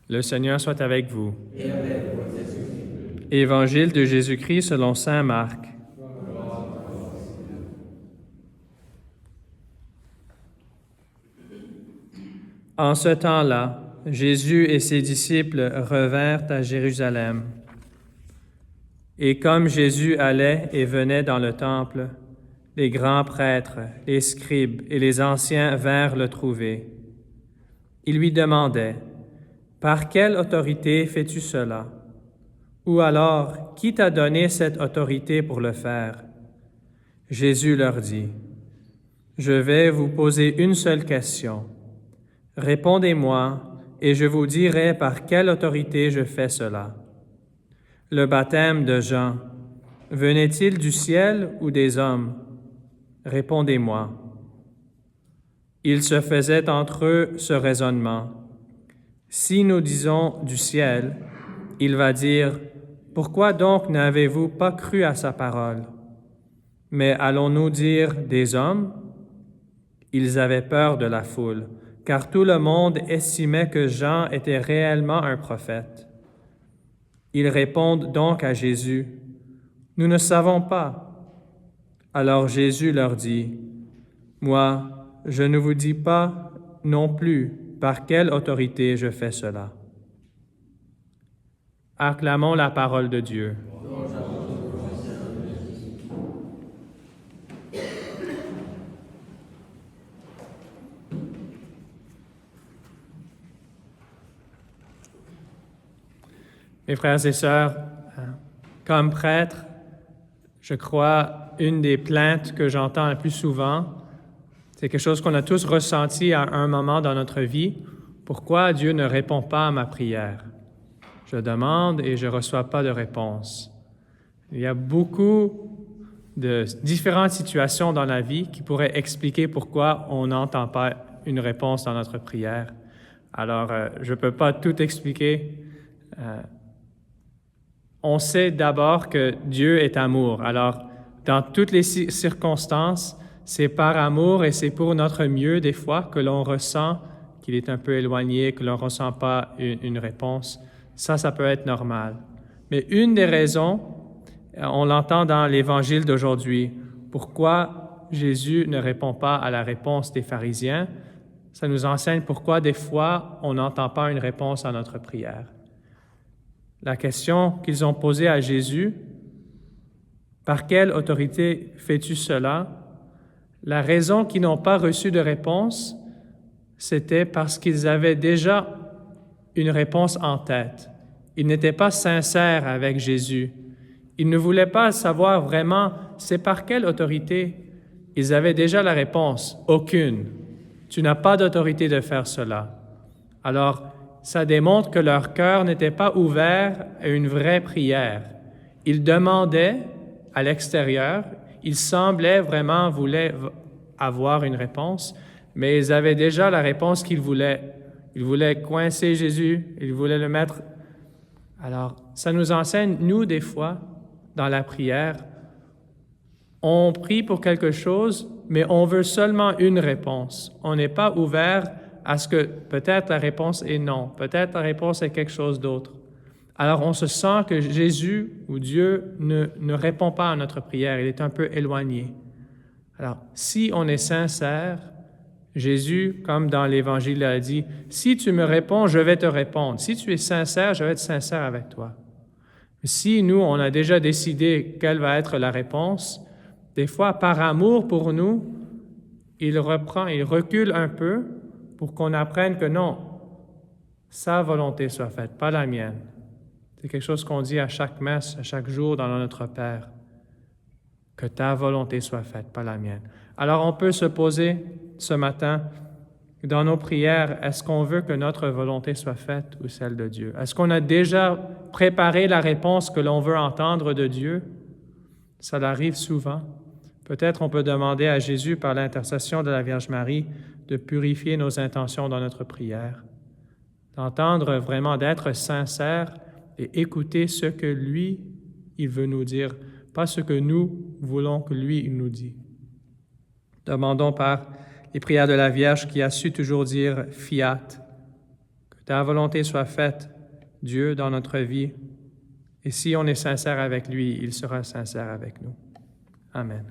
Le Seigneur soit avec vous. Évangile de Jésus-Christ selon saint Marc. En ce temps-là, Jésus et ses disciples revinrent à Jérusalem. Et comme Jésus allait et venait dans le temple, les grands prêtres, les scribes et les anciens vinrent le trouver. Ils lui demandaient, « Par quelle autorité fais-tu cela? Ou alors, qui t'a donné cette autorité pour le faire? » Jésus leur dit, « Je vais vous poser une seule question. Répondez-moi, et je vous dirai par quelle autorité je fais cela. Le baptême de Jean, venait-il du ciel ou des hommes? Répondez-moi. » Il se faisait entre eux ce raisonnement. Si nous disons du ciel, il va dire, « Pourquoi donc n'avez-vous pas cru à sa parole? » Mais allons-nous dire des hommes? Ils avaient peur de la foule, car tout le monde estimait que Jean était réellement un prophète. Ils répondent donc à Jésus, « Nous ne savons pas. » Alors Jésus leur dit, « Moi, je ne vous dis pas non plus par quelle autorité je fais cela. » Acclamons la parole de Dieu. Mes frères et sœurs, comme prêtre, je crois une des plaintes que j'entends le plus souvent, c'est quelque chose qu'on a tous ressenti à un moment dans notre vie. Pourquoi Dieu ne répond pas à ma prière? Je demande et je ne reçois pas de réponse. Il y a beaucoup de différentes situations dans la vie qui pourraient expliquer pourquoi on n'entend pas une réponse dans notre prière. Alors, je ne peux pas tout expliquer. On sait d'abord que Dieu est amour. Alors, dans toutes les circonstances, c'est par amour et c'est pour notre mieux des fois que l'on ressent qu'il est un peu éloigné, que l'on ne ressent pas une réponse. Ça peut être normal. Mais une des raisons, on l'entend dans l'Évangile d'aujourd'hui, pourquoi Jésus ne répond pas à la réponse des pharisiens, ça nous enseigne pourquoi des fois on n'entend pas une réponse à notre prière. La question qu'ils ont posée à Jésus, « Par quelle autorité fais-tu cela? » La raison qu'ils n'ont pas reçu de réponse, c'était parce qu'ils avaient déjà une réponse en tête. Ils n'étaient pas sincères avec Jésus. Ils ne voulaient pas savoir vraiment c'est par quelle autorité. Ils avaient déjà la réponse, aucune. Tu n'as pas d'autorité de faire cela. Alors, ça démontre que leur cœur n'était pas ouvert à une vraie prière. Ils demandaient à l'extérieur, ils semblaient vraiment vouloir avoir une réponse, mais ils avaient déjà la réponse qu'ils voulaient. Ils voulaient coincer Jésus, ils voulaient le mettre. Alors, ça nous enseigne, nous, des fois, dans la prière, on prie pour quelque chose, mais on veut seulement une réponse. On n'est pas ouvert à ce que peut-être la réponse est non, peut-être la réponse est quelque chose d'autre. Alors on se sent que Jésus ou Dieu ne répond pas à notre prière, il est un peu éloigné. Alors si on est sincère, Jésus, comme dans l'Évangile a dit, « Si tu me réponds, je vais te répondre. Si tu es sincère, je vais être sincère avec toi. » Si nous, on a déjà décidé quelle va être la réponse, des fois, par amour pour nous, il recule un peu pour qu'on apprenne que non, sa volonté soit faite, pas la mienne. C'est quelque chose qu'on dit à chaque messe, à chaque jour dans notre Père, que ta volonté soit faite, pas la mienne. Alors on peut se poser ce matin, dans nos prières, est-ce qu'on veut que notre volonté soit faite ou celle de Dieu? Est-ce qu'on a déjà préparé la réponse que l'on veut entendre de Dieu? Ça arrive souvent. Peut-être on peut demander à Jésus, par l'intercession de la Vierge Marie, de purifier nos intentions dans notre prière, d'entendre vraiment, d'être sincère et écouter ce que lui, il veut nous dire, pas ce que nous voulons que lui, il nous dit. Demandons par les prières de la Vierge qui a su toujours dire « Fiat », que ta volonté soit faite, Dieu, dans notre vie. Et si on est sincère avec lui, il sera sincère avec nous. Amen.